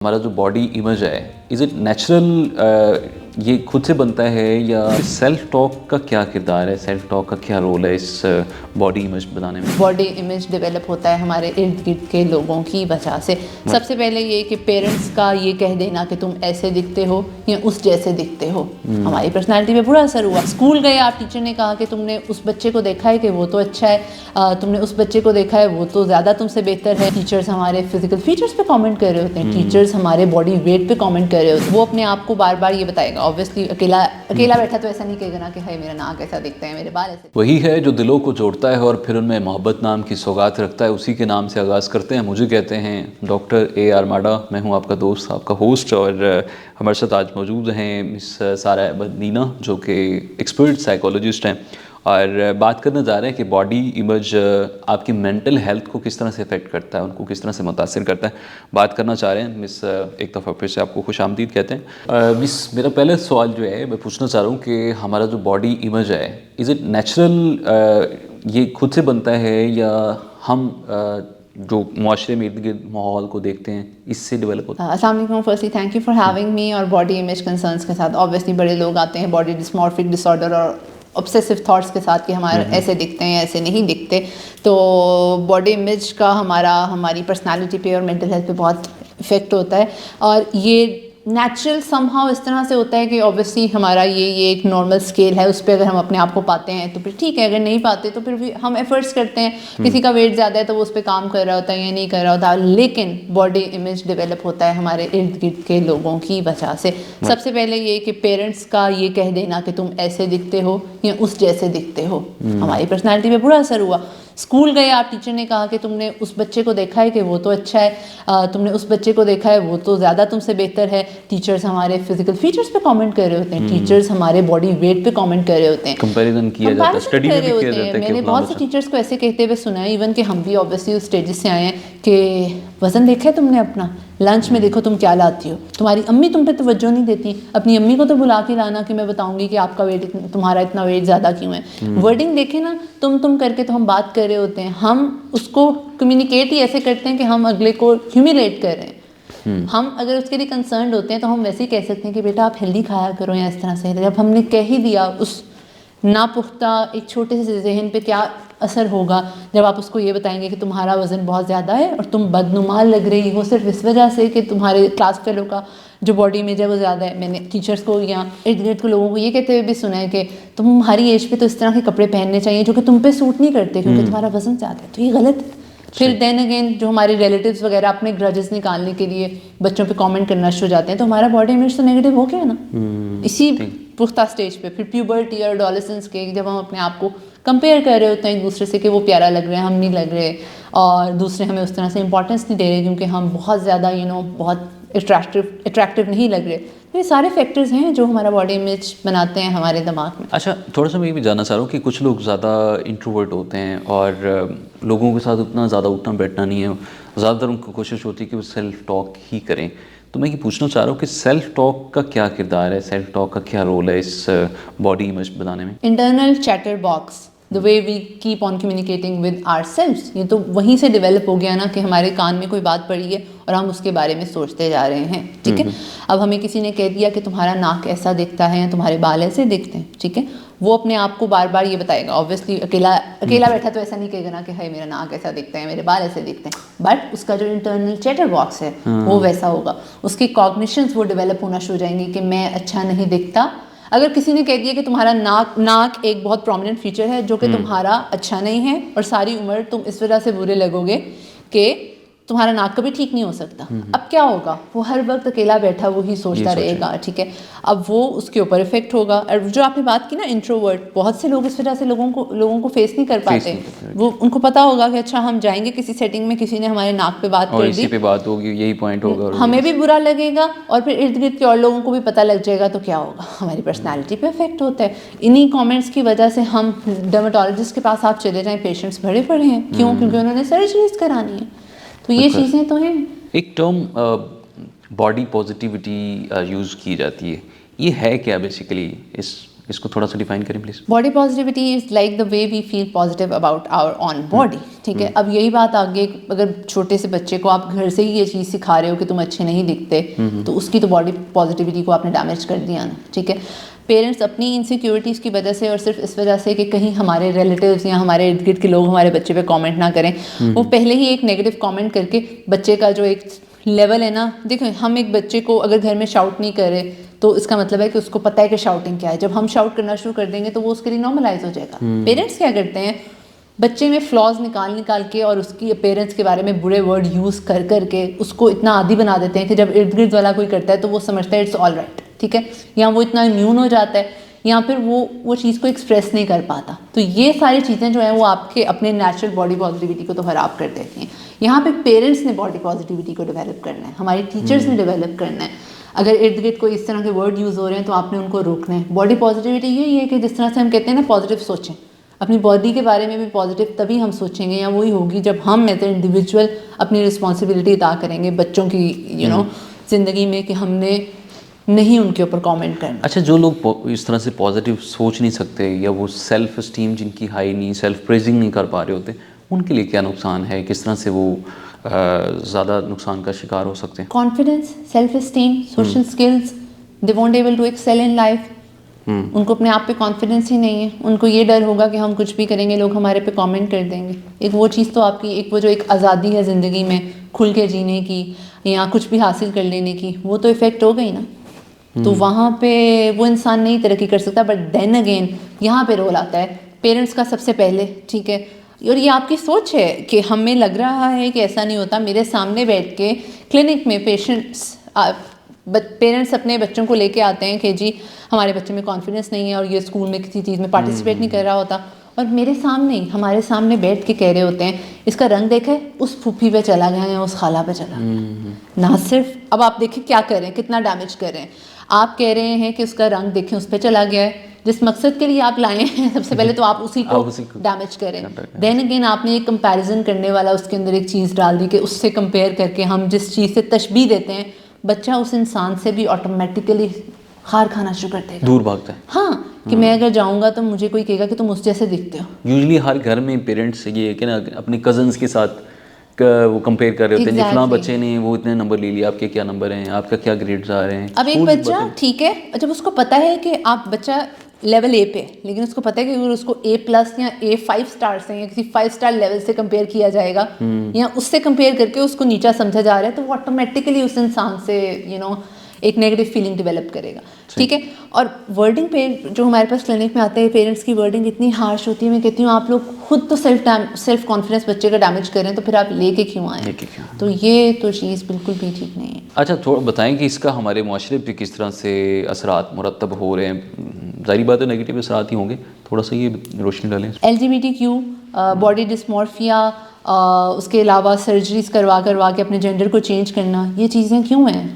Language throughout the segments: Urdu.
ہمارا جو باڈی امیج ہے از اٹ نیچرل، یہ خود سے بنتا ہے یا سیلف ٹاک کا کیا کردار ہے، سیلف ٹاک کا کیا رول ہے اس باڈی امیج بنانے میں؟ باڈی امیج ڈیولپ ہوتا ہے ہمارے ارد گرد کے لوگوں کی وجہ سے. سب سے پہلے یہ کہ پیرنٹس کا یہ کہہ دینا کہ تم ایسے دکھتے ہو یا اس جیسے دکھتے ہو، ہماری پرسنالٹی پہ برا اثر ہوا. اسکول گئے، آپ ٹیچر نے کہا کہ تم نے اس بچے کو دیکھا ہے کہ وہ تو اچھا ہے، تم نے اس بچے کو دیکھا ہے وہ تو زیادہ تم سے بہتر ہے. ٹیچرس ہمارے فزیکل فیچرس پہ کامنٹ کر رہے ہوتے ہیں، ٹیچرس ہمارے باڈی ویٹ پہ کامنٹ کر رہے ہوتے ہیں. وہ اپنے آپ کو بار بار یہ بتائے گا. اوبویسلی اکیلا بیٹھا تو ایسا نہیں کہے گا نا کہ ہائی میرا ناک ایسا دکھتا ہے، میرے بال ایسے. وہی ہے جو دلوں کو جوڑتا ہے اور پھر ان میں محبت نام کی سوغات رکھتا ہے. اسی کے نام سے آغاز کرتے ہیں. مجھے کہتے ہیں ڈاکٹر اے آر ماڈا. میں ہوں آپ کا دوست، آپ کا ہوسٹ، اور ہمارے ساتھ آج موجود ہیں مس سارہ احمد نینا جو کہ ایکسپرٹ سائیکولوجسٹ ہیں، اور بات کرنے جا رہے ہیں کہ باڈی امیج آپ کی مینٹل ہیلتھ کو کس طرح سے افیکٹ کرتا ہے، ان کو کس طرح سے متاثر کرتا ہے. بات کرنا چاہ رہے ہیں مس، ایک دفعہ پھر سے آپ کو خوش آمدید کہتے ہیں. مس، میرا پہلا سوال جو ہے میں پوچھنا چاہ رہا ہوں کہ ہمارا جو باڈی امیج ہے از اٹ نیچرل، یہ خود سے بنتا ہے یا ہم جو معاشرے میں ارد گرد ماحول کو دیکھتے ہیں اس سے ڈیولپ ہوتا ہے؟ السلام علیکم. Firstly thank you for having me. اور باڈی امیج کنسرنس کے ساتھ اوبویسلی بڑے لوگ آتے ہیں باڈی ڈسمورفک ڈس آرڈر اور obsessive تھاٹس کے ساتھ کہ ہمارے ایسے دکھتے ہیں ایسے نہیں دکھتے. تو باڈی امیج کا ہماری پرسنالٹی پہ اور مینٹل ہیلتھ پہ بہت افیکٹ ہوتا ہے. اور یہ نیچرل سم ہاؤ اس طرح سے ہوتا ہے کہ اوبویسلی ہمارا یہ ایک نارمل اسکیل ہے، اس پہ اگر ہم اپنے آپ کو پاتے ہیں تو پھر ٹھیک ہے، اگر نہیں پاتے تو پھر بھی ہم ایفرٹس کرتے ہیں. کسی کا ویٹ زیادہ ہے تو وہ اس پہ کام کر رہا ہوتا ہے یا نہیں کر رہا ہوتا. لیکن باڈی امیج ڈیولپ ہوتا ہے ہمارے ارد گرد کے لوگوں کی وجہ سے. سب سے پہلے یہ کہ پیرنٹس کا یہ کہہ دینا کہ تم ایسے دکھتے ہو یا اس جیسے دکھتے ہو، ہماری پرسنالٹی پہ برا اثر ہوا. اسکول گئے، آپ ٹیچر نے کہا کہ تم نے اس بچے کو دیکھا ہے کہ وہ تو اچھا ہے، تم نے اس بچے کو دیکھا ہے وہ تو زیادہ تم سے بہتر ہے. ٹیچرس ہمارے فزیکل فیچرس پہ کامنٹ کر رہے ہوتے ہیں، ٹیچرس ہمارے باڈی ویٹ پہ کامنٹ کر رہے ہوتے ہیں، کمپیریزن کیا جاتا ہے، اسٹڈی میں بھی کیا جاتا ہے. میں نے بہت سے ٹیچرس کو ایسے کہتے ہوئے سنا ہے، ایون کہ ہم بھی اوبویسلی اس اسٹیجز سے آئے ہیں کہ وزن دیکھا ہے تم نے اپنا، لنچ میں دیکھو تم کیا لاتی ہو، تمہاری امی تم پہ توجہ نہیں دیتی. اپنی امی کو تو بلا کے لانا کہ میں بتاؤں گی کہ آپ کا ویٹ، تمہارا اتنا ویٹ زیادہ کیوں ہے. ورڈنگ دیکھیں نا، تم کر کے تو ہم بات کر رہے ہوتے ہیں، ہم اس کو کمیونیکیٹ ہی ایسے کرتے ہیں کہ ہم اگلے کو ہیومیلیٹ کر رہے ہیں. ہم اگر اس کے لیے کنسرنڈ ہوتے ہیں تو ہم ویسے ہی کہہ سکتے ہیں کہ بیٹا آپ ہیلدی کھایا کرو یا اس طرح سے. جب ہم نے کہہ ہی دیا، اس ناپختہ ایک چھوٹے سے ذہن پہ کیا اثر ہوگا جب آپ اس کو یہ بتائیں گے کہ تمہارا وزن بہت زیادہ ہے اور تم بدنما لگ رہی ہو صرف اس وجہ سے کہ تمہارے کلاس فیلو کا جو باڈی امیج ہے وہ زیادہ ہے. میں نے ٹیچرس کو یا ارد گرد کے لوگوں کو یہ کہتے ہوئے بھی سنا ہے کہ تمہاری ایج پہ تو اس طرح کے کپڑے پہننے چاہیے جو کہ تم پہ سوٹ نہیں کرتے کیونکہ تمہارا وزن زیادہ ہے. تو یہ غلط ہے. پھر دین اگین جو ہمارے ریلیٹیوز وغیرہ اپنے گرجز نکالنے کے لیے بچوں پہ کامنٹ کرنا شروع ہو جاتے ہیں، تو ہمارا باڈی امیج تو نیگیٹو ہو گیا نا اسی پختہ اسٹیج پہ. پھر پیوبرٹی اور ایڈولسنس کے جب ہم اپنے آپ کو کمپیئر کر رہے ہوتے ہیں ایک دوسرے سے کہ وہ پیارا لگ رہا ہے، ہم نہیں لگ رہے، اور دوسرے ہمیں اس طرح سے امپورٹنس نہیں دے رہے کیونکہ ہم بہت زیادہ بہت اٹریکٹیو نہیں لگ رہے. تو یہ سارے فیکٹرز ہیں جو ہمارا باڈی امیج بناتے ہیں ہمارے دماغ میں. اچھا، تھوڑا سا میں یہ بھی جاننا چاہ رہا ہوں کہ کچھ لوگ زیادہ انٹروورٹ ہوتے ہیں اور لوگوں کے ساتھ اتنا زیادہ اٹھنا بیٹھنا نہیں ہے، زیادہ تر ان کو کوشش ہوتی ہے کہ وہ سیلف ٹاک ہی کریں. تو میں یہ پوچھنا چاہ رہا ہوں کہ سیلف ٹاک کا کیا کردار ہے، سیلف ٹاک کا کیا رول ہے اس باڈی امیج بنانے میں؟ Internal chatter box, the way we keep on communicating with ourselves، یہ تو وہیں سے ڈیولپ ہو گیا نا کہ ہمارے کان میں کوئی بات پڑی ہے اور ہم اس کے بارے میں سوچتے جا رہے ہیں. ٹھیک ہے، اب ہمیں کسی نے کہہ دیا کہ تمہارا ناک ایسا دکھتا ہے یا تمہارے بال ایسے دکھتے ہیں. ٹھیک ہے، وہ اپنے آپ کو بار بار یہ بتائے گا. اوبویسلی اکیلا بیٹھا تو ایسا نہیں کہے گا نا کہ ہائی میرا ناک ایسا دکھتا ہے، میرے بال ایسے دکھتے ہیں. بٹ اس کا جو انٹرنل چیٹر باکس ہے وہ ویسا ہوگا. اس کی کاگنیشنز وہ ڈیولپ ہونا شروع ہو جائیں گی کہ میں اچھا نہیں دکھتا. اگر کسی نے کہہ دیا کہ تمہارا ناک ایک بہت پرومیننٹ فیچر ہے جو کہ تمہارا اچھا نہیں ہے اور ساری عمر تم اس وجہ سے برے لگو گے کہ تمہارا ناک کبھی ٹھیک نہیں ہو سکتا. اب کیا ہوگا، وہ ہر وقت اکیلا بیٹھا وہی سوچتا رہے گا. ٹھیک ہے، اب وہ اس کے اوپر افیکٹ ہوگا. اور جو آپ نے بات کی نا انٹروورٹ، بہت سے لوگ اس وجہ سے لوگوں کو فیس نہیں کر پاتے. وہ ان کو پتا ہوگا کہ اچھا ہم جائیں گے کسی سیٹنگ میں، کسی نے ہمارے ناک پہ بات کر دی، اسی پہ بات ہوگی، یہی پوائنٹ ہوگا، ہمیں بھی برا لگے گا اور پھر ارد گرد کے اور لوگوں کو بھی پتہ لگ جائے گا. تو کیا ہوگا، ہماری پرسنالٹی پہ افیکٹ ہوتا ہے. انہی کامنٹس کی وجہ سے ہم ڈرماٹولوجسٹ کے پاس آپ چلے جائیں، پیشنٹس بھرے پڑے ہیں. کیوں؟ کیونکہ انہوں نے سرجریز کرانی ہے. تو یہ چیزیں تو ہیں. ایک ٹرم باڈی پازیٹیوٹی یوز کی جاتی ہے، یہ ہے کیا بیسیکلی؟ اس اس کو تھوڑا سا ڈیفائن کریں please. Body positivity is like the way we feel positive about our own body. ٹھیک ہے, اب یہی بات آگے اگر چھوٹے سے بچے کو آپ گھر سے ہی یہ چیز سکھا رہے ہو کہ تم اچھے نہیں دکھتے, تو اس کی تو باڈی پازیٹیوٹی کو آپ نے ڈیمیج کر دیا نا. ٹھیک ہے, پیرنٹس اپنی انسیکیورٹیز کی وجہ سے اور صرف اس وجہ سے کہ کہیں ہمارے ریلیٹیوز یا ہمارے ارد گرد کے لوگ ہمارے بچے پہ کامنٹ نہ کریں, وہ پہلے ہی ایک نیگیٹو کامنٹ کر کے بچے کا جو ایک لیول ہے نا, دیکھیں ہم ایک بچے کو اگر گھر میں شاؤٹ نہیں کر رہے تو اس کا مطلب ہے کہ اس کو پتہ ہے کہ شاؤٹنگ کیا ہے. جب ہم شاؤٹ کرنا شروع کر دیں گے تو وہ اس کے لیے نارملائز ہو جائے گا. پیرنٹس کیا کرتے ہیں, بچے میں فلاز نکال کے اور اس کی اپیرنس کے بارے میں برے ورڈ یوز کر کے اس کو اتنا عادی بنا دیتے ہیں کہ جب ارد گرد والا کوئی کرتا ہے تو وہ سمجھتا ہے اٹس آل رائٹ. ٹھیک ہے, یا وہ اتنا امیون ہو جاتا ہے, یا پھر وہ چیز کو ایکسپریس نہیں کر پاتا. تو یہ ساری چیزیں جو ہیں وہ آپ کے اپنے نیچرل باڈی پازیٹیوٹی کو تو خراب کر دیتی ہیں. یہاں پہ پیرنٹس نے باڈی پازیٹیوٹی کو ڈیولپ کرنا ہے, ہمارے ٹیچرس نے ڈیولپ کرنا ہے. اگر ارد گرد کوئی اس طرح کے ورڈ یوز ہو رہے ہیں تو آپ نے ان کو روکنا ہے. باڈی پازیٹیوٹی یہی ہے کہ جس طرح سے ہم کہتے ہیں نا پازیٹیو سوچیں, اپنی باڈی کے بارے میں بھی پازیٹیو تبھی ہم سوچیں گے یا وہی ہوگی جب ہم ایز اے انڈیویجول اپنی رسپانسبلٹی ادا کریں گے بچوں کی زندگی میں کہ ہم نے نہیں ان کے اوپر کامنٹ کرنا. اچھا, جو لوگ اس طرح سے پازیٹیو سوچ نہیں سکتے یا وہ سیلف اسٹیم جن کی ہائی نہیں, سیلف پریزنگ نہیں کر پا رہے ہوتے, ان کے لیے کیا نقصان ہے, کس طرح سے وہ زیادہ نقصان کا شکار ہو سکتے ہیں؟ Confidence, self esteem, social skills, they won't able to excel in life. ان کو اپنے آپ پہ کانفیڈنس ہی نہیں ہے. ان کو یہ ڈر ہوگا کہ ہم کچھ بھی کریں گے لوگ ہمارے پہ کامنٹ کر دیں گے. ایک وہ چیز تو آپ کی ایک وہ جو ایک آزادی ہے زندگی میں کھل کے جینے کی یا کچھ بھی حاصل کر لینے کی, وہ تو افیکٹ ہو گئی نا. تو وہاں پہ وہ انسان نہیں ترقی کر سکتا. بٹ دین اگین یہاں پہ رول آتا ہے پیرنٹس کا سب سے پہلے. ٹھیک ہے, اور یہ آپ کی سوچ ہے کہ ہمیں لگ رہا ہے کہ ایسا نہیں ہوتا. میرے سامنے بیٹھ کے کلینک میں پیرنٹس اپنے بچوں کو لے کے آتے ہیں کہ جی ہمارے بچے میں کانفیڈنس نہیں ہے اور یہ اسکول میں کسی چیز میں پارٹیسپیٹ نہیں کر رہا ہوتا, اور میرے سامنے ہمارے سامنے بیٹھ کے کہہ رہے ہوتے ہیں اس کا رنگ دیکھا ہے, اس پھوپھی پہ چلا گیا یا اس خالہ پہ چلا گیا. نہ صرف اب آپ دیکھیں کیا کر رہے ہیں, کتنا ڈیمیج کر رہے ہیں. آپ کہہ رہے ہیں کہ اس کا رنگ دیکھیں اس پہ چلا گیا ہے, جس مقصد کے لیے آپ لائے ہیں سب سے پہلے تو آپ اسی کو ڈیمیج کریں. دین اگین آپ نے ایک کمپیریزن کرنے والا اس کے اندر ایک چیز ڈال دی کہ اس سے کمپیئر کر کے ہم جس چیز سے تشبیہ دیتے ہیں بچہ اس انسان سے بھی آٹومیٹیکلی خار کھانا شروع کر دے گا, دور بھاگتا ہے. ہاں, کہ میں اگر جاؤں گا تو مجھے کوئی کہے گا کہ تم اس جیسے دکھتے ہو. یوزلی ہر گھر میں پیرنٹس یہ ہے کہ نا اپنے کزنس کے ساتھ وہ کمپیئر کر رہے ہوتے ہیں, جی فلاں بچے نے وہ اتنے نمبر لے لیا, آپ کے کیا نمبر ہیں, آپ کا کیا گریڈز آ رہے ہیں. اب ایک بچہ ٹھیک ہے, جب اس کو پتہ ہے کہ آپ بچہ لیول اے پہ, لیکن اس کو پتہ ہے کہ اگر اس کو A+ یا A5 اسٹار سے یا کسی 5 اسٹار لیول سے کمپیئر کیا جائے گا یا اس سے کمپیئر کر کے اس کو نیچا سمجھا جا رہا ہے, تو وہ آٹومیٹکلی اس انسان سے ایک نیگیٹو فیلنگ ڈیولپ کرے گا. ٹھیک ہے, اور ورڈنگ پہ جو ہمارے پاس کلینک میں آتے ہیں پیرنٹس کی ورڈنگ اتنی ہارش ہوتی ہے. میں کہتی ہوں آپ لوگ خود تو سیلف کانفیڈنس بچے کا ڈیمیج کریں تو پھر آپ لے کے کیوں آئیں. تو یہ تو چیز بالکل بھی ٹھیک نہیں ہے. اچھا, تھوڑا بتائیں کہ اس کا ہمارے معاشرے پہ کس طرح سے اثرات مرتب ہو رہے ہیں. ظاہری بات ہے نیگیٹو اثرات ہی ہوں گے, تھوڑا سا یہ روشنی ڈالیں. LGBTQ, باڈی ڈسمورفیا, اس کے علاوہ سرجریز کروا کے اپنے جینڈر کو چینج کرنا, یہ چیزیں کیوں ہیں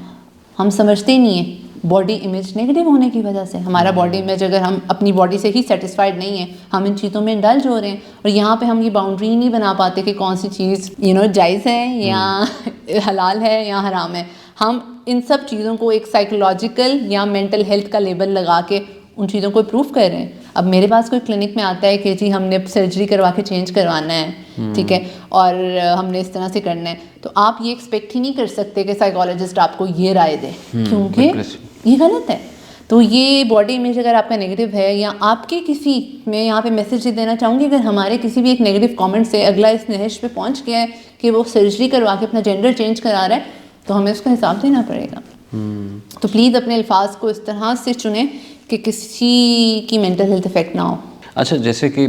ہم سمجھتے ہی نہیں ہیں. باڈی امیج نیگیٹو ہونے کی وجہ سے. ہمارا باڈی امیج اگر ہم اپنی باڈی سے ہی سیٹسفائڈ نہیں ہیں, ہم ان چیزوں میں انڈلج ہو رہے ہیں, اور یہاں پہ ہم یہ باؤنڈری نہیں بنا پاتے کہ کون سی چیز جائز ہے یا حلال ہے یا حرام ہے. ہم ان سب چیزوں کو ایک سائیکولوجیکل یا مینٹل ہیلتھ کا لیبل لگا کے ان چیزوں کو پروف کر رہے ہیں. اب میرے پاس کوئی کلینک میں آتا ہے کہ جی ہم نے سرجری کروا کے چینج کروانا ہے, ٹھیک ہے, اور ہم نے اس طرح سے کرنا ہے, تو آپ یہ ایکسپیکٹ ہی نہیں کر سکتے کہ سائیکالوجسٹ آپ کو یہ رائے دے, کیونکہ یہ غلط ہے. تو یہ باڈی امیج اگر آپ کا نیگیٹو ہے, یا آپ کے کسی, میں یہاں پہ میسج دینا چاہوں گی, اگر ہمارے کسی بھی ایک نیگیٹو کامنٹ سے اگلا اس نہش پہ پہنچ گیا ہے کہ وہ سرجری کروا کے اپنا جینڈر چینج کرا رہا ہے, تو ہمیں اس کا حساب دینا پڑے گا. تو پلیز اپنے الفاظ کو اس طرح سے چنیں کہ کسی کی مینٹل ہیلتھ افیکٹ نہ ہو. اچھا, جیسے کہ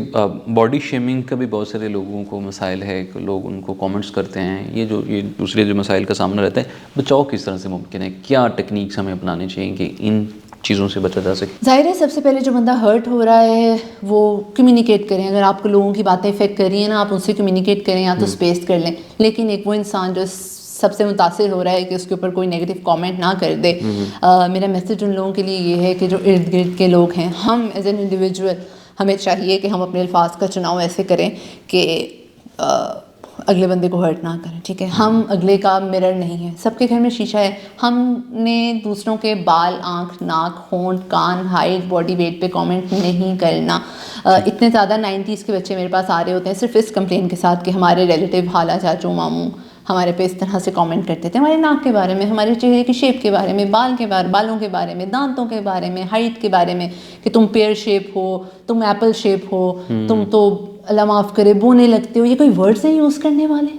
باڈی شیمنگ کا بھی بہت سارے لوگوں کو مسائل ہے, کہ لوگ ان کو کامنٹس کرتے ہیں, یہ دوسرے جو مسائل کا سامنا رہتا ہے, بچاؤ کس طرح سے ممکن ہے, کیا ٹیکنیکس ہمیں اپنانے چاہیے کہ ان چیزوں سے بچا جا سکے؟ ظاہر ہے سب سے پہلے جو بندہ ہرٹ ہو رہا ہے وہ کمیونیکیٹ کریں. اگر آپ کو لوگوں کی باتیں افیکٹ کر رہی ہیں نا, آپ ان سے کمیونیکیٹ کریں یا تو اسپیس کر لیں. لیکن ایک وہ انسان جو سب سے متاثر ہو رہا ہے کہ اس کے اوپر کوئی نیگیٹو کامنٹ نہ کر دے. میرا میسج ان لوگوں کے لیے یہ ہے کہ جو ارد گرد کے لوگ ہیں, ہم ایز این انڈیویجول ہمیں چاہیے کہ ہم اپنے الفاظ کا چناؤ ایسے کریں کہ اگلے بندے کو ہرٹ نہ کریں, ٹھیک ہے. ہم اگلے کا مرر نہیں ہے, سب کے گھر میں شیشہ ہے. ہم نے دوسروں کے بال, آنکھ, ناک, ہونٹ, کان, ہائٹ, باڈی ویٹ پہ کامنٹ نہیں کرنا. اتنے زیادہ 90s کے بچے میرے پاس آ رہے ہوتے ہیں صرف اس کمپلین کے ساتھ کہ ہمارے ریلیٹیو خالہ, چاچو, ماموں ہمارے پہ اس طرح سے کامنٹ کرتے تھے, ہمارے ناک کے بارے میں, ہمارے چہرے کی شیپ کے بارے میں, بالوں کے بارے میں, دانتوں کے بارے میں, ہائٹ کے بارے میں, کہ تم پیئر شیپ ہو, تم ایپل شیپ ہو, تم تو اللہ معاف کرے بونے لگتے ہو. یہ کوئی ورڈز ہیں یوز کرنے والے؟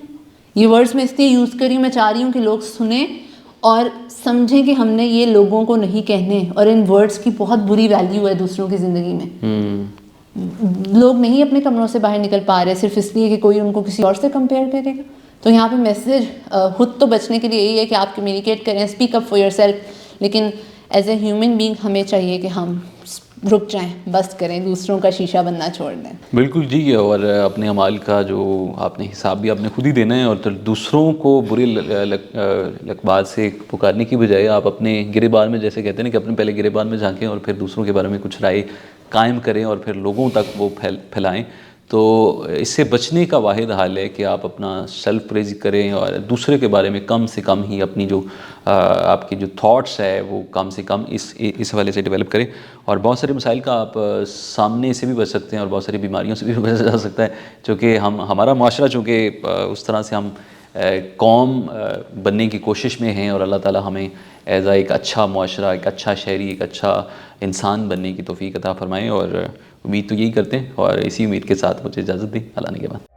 یہ ورڈز میں اس لیے یوز کری ہوں, میں چاہ رہی ہوں کہ لوگ سنیں اور سمجھیں کہ ہم نے یہ لوگوں کو نہیں کہنے, اور ان ورڈز کی بہت بری ویلیو ہے دوسروں کی زندگی میں. لوگ نہیں اپنے کمروں سے باہر نکل پا رہے صرف اس لیے کہ کوئی ان کو کسی اور سے کمپیئر کرے گا. تو یہاں پہ میسیج خود تو بچنے کے لیے یہی ہے کہ آپ کمیونیکیٹ کریں, speak up for your self, لیکن ایز اے ہیومن بینگ ہمیں چاہیے کہ ہم رک جائیں, بس کریں, دوسروں کا شیشہ بننا چھوڑ دیں. بالکل جی, اور اپنے اعمال کا جو آپ نے حساب بھی آپ نے خود ہی دینا ہے, اور دوسروں کو برے لقبات سے پکارنے کی بجائے آپ اپنے گریبان میں, جیسے کہتے ہیں نا کہ اپنے پہلے گریبان میں جھانکیں اور پھر دوسروں کے بارے میں کچھ رائے قائم کریں اور پھر لوگوں تک وہ پھیلائیں. تو اس سے بچنے کا واحد حال ہے کہ آپ اپنا سیلف پریز کریں اور دوسرے کے بارے میں کم سے کم ہی اپنی جو آپ کی جو تھاٹس ہے وہ کم سے کم اس حوالے سے ڈیولپ کریں. اور بہت سارے مسائل کا آپ سامنے سے بھی بچ سکتے ہیں اور بہت ساری بیماریوں سے بھی بچا جا سکتا ہے, چونکہ ہمارا معاشرہ چونکہ اس طرح سے ہم قوم بننے کی کوشش میں ہیں, اور اللہ تعالیٰ ہمیں ایز ایک اچھا معاشرہ, ایک اچھا شہری, ایک اچھا انسان بننے کی توفیق عطا فرمائیں. اور امید تو یہی کرتے ہیں, اور اسی امید کے ساتھ مجھے اجازت دیں. اللہ نے کے بعد.